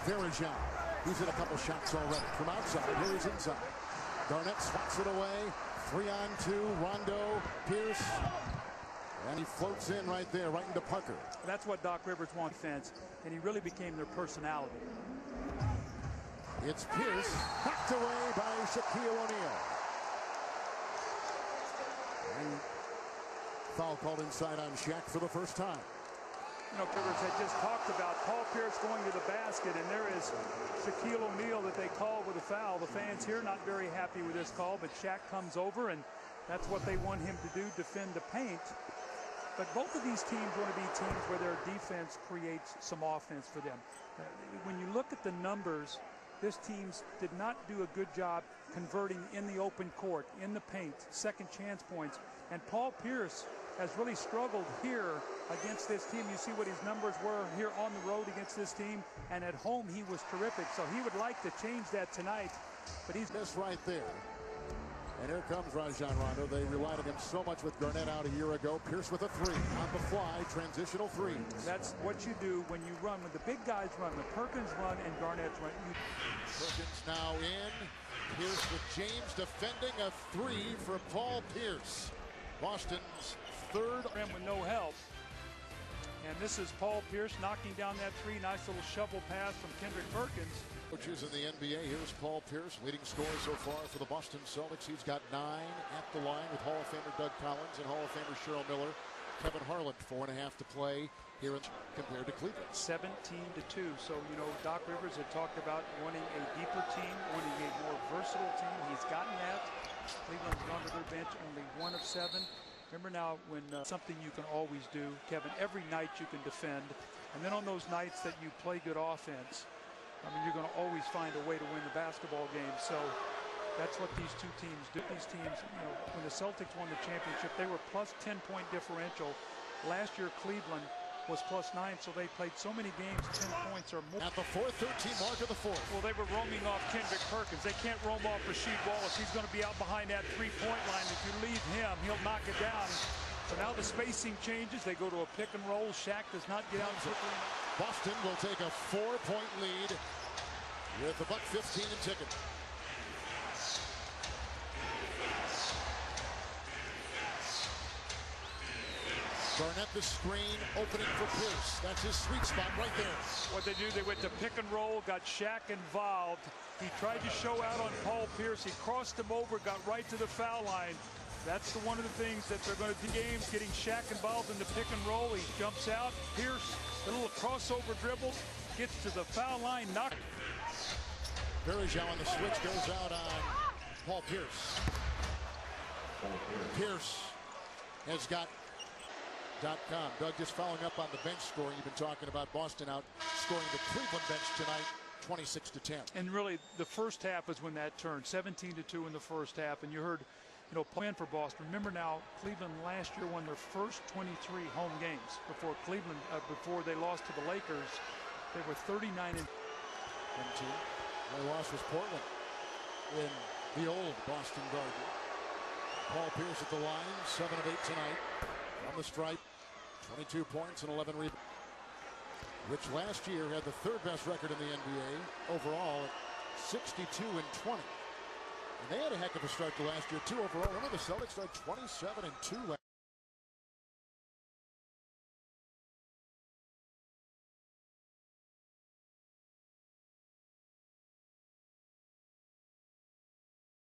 Verajao. He's hit a couple shots already from outside. Here he's inside. Garnett swats it away. 3-on-2. Rondo, Pierce. And he floats in right there, right into Parker. That's what Doc Rivers wants, fans, and he really became their personality. It's Pierce, hacked away by Shaquille O'Neal. And foul called inside on Shaq for the first time. You know, Rivers had just talked about Paul Pierce going to the basket, and there is Shaquille O'Neal that they called with a foul. The fans here not very happy with this call, but Shaq comes over, and that's what they want him to do, defend the paint. But both of these teams want to be teams where their defense creates some offense for them. When you look at the numbers, this team did not do a good job converting in the open court, in the paint, second chance points. And Paul Pierce has really struggled here against this team. You see what his numbers were here on the road against this team, and at home he was terrific. So he would like to change that tonight, but he's this right there. And here comes Rajon Rondo. They relied on him so much with Garnett out a year ago. Pierce with a three on the fly, transitional threes. That's what you do when you run, when the big guys run, when Perkins run and Garnett's run. Perkins now in. Pierce with James defending a three for Paul Pierce. Boston's third. With no help. And this is Paul Pierce knocking down that three. Nice little shovel pass from Kendrick Perkins. Coaches in the NBA. Here's Paul Pierce, leading scorer so far for the Boston Celtics. He's got 9 at the line with Hall of Famer Doug Collins and Hall of Famer Cheryl Miller. Kevin Harlan, 4.5 to play here compared to Cleveland. 17-2. So, you know, Doc Rivers had talked about wanting a deeper team, wanting a more versatile team. He's gotten that. Cleveland's gone to their bench only 1 of 7. Remember now when something you can always do, Kevin, every night you can defend. And then on those nights that you play good offense, I mean, you're going to always find a way to win the basketball game. So that's what these two teams do. These teams, you know, when the Celtics won the championship, they were plus 10-point differential. Last year, Cleveland was plus 9, so they played so many games, 10 points or more. At the 4:13 mark of the fourth. Well, they were roaming off Kendrick Perkins. They can't roam off Rasheed Wallace. He's going to be out behind that three-point line. If you leave him, he'll knock it down. So now the spacing changes. They go to a pick and roll. Shaq does not get out quickly. Boston will take a 4-point lead with a $1.15 in ticket. Garnett the screen, opening for Pierce. That's his sweet spot right there. What they do, they went to pick and roll, got Shaq involved. He tried to show out on Paul Pierce. He crossed him over, got right to the foul line. That's one of the things that they're going to do games, getting Shaq involved in the pick and roll. He jumps out. Pierce, a little crossover dribble, gets to the foul line, knock. Verajao on the switch goes out on Paul Pierce. Pierce has got .com. Doug, just following up on the bench scoring. You've been talking about Boston out scoring the Cleveland bench tonight, 26-10. And really, the first half is when that turned, 17-2 in the first half. And you heard, you know, plan for Boston. Remember now, Cleveland last year won their first 23 home games before Cleveland, before they lost to the Lakers. They were 39-2. Their loss was Portland in the old Boston Garden. Paul Pierce at the line, 7 of 8 tonight. On the stripe, 22 points and 11 rebounds. Which last year had the 3rd best record in the NBA overall at 62-20. And they had a heck of a start to last year too overall. Remember the Celtics started 27-2 last year.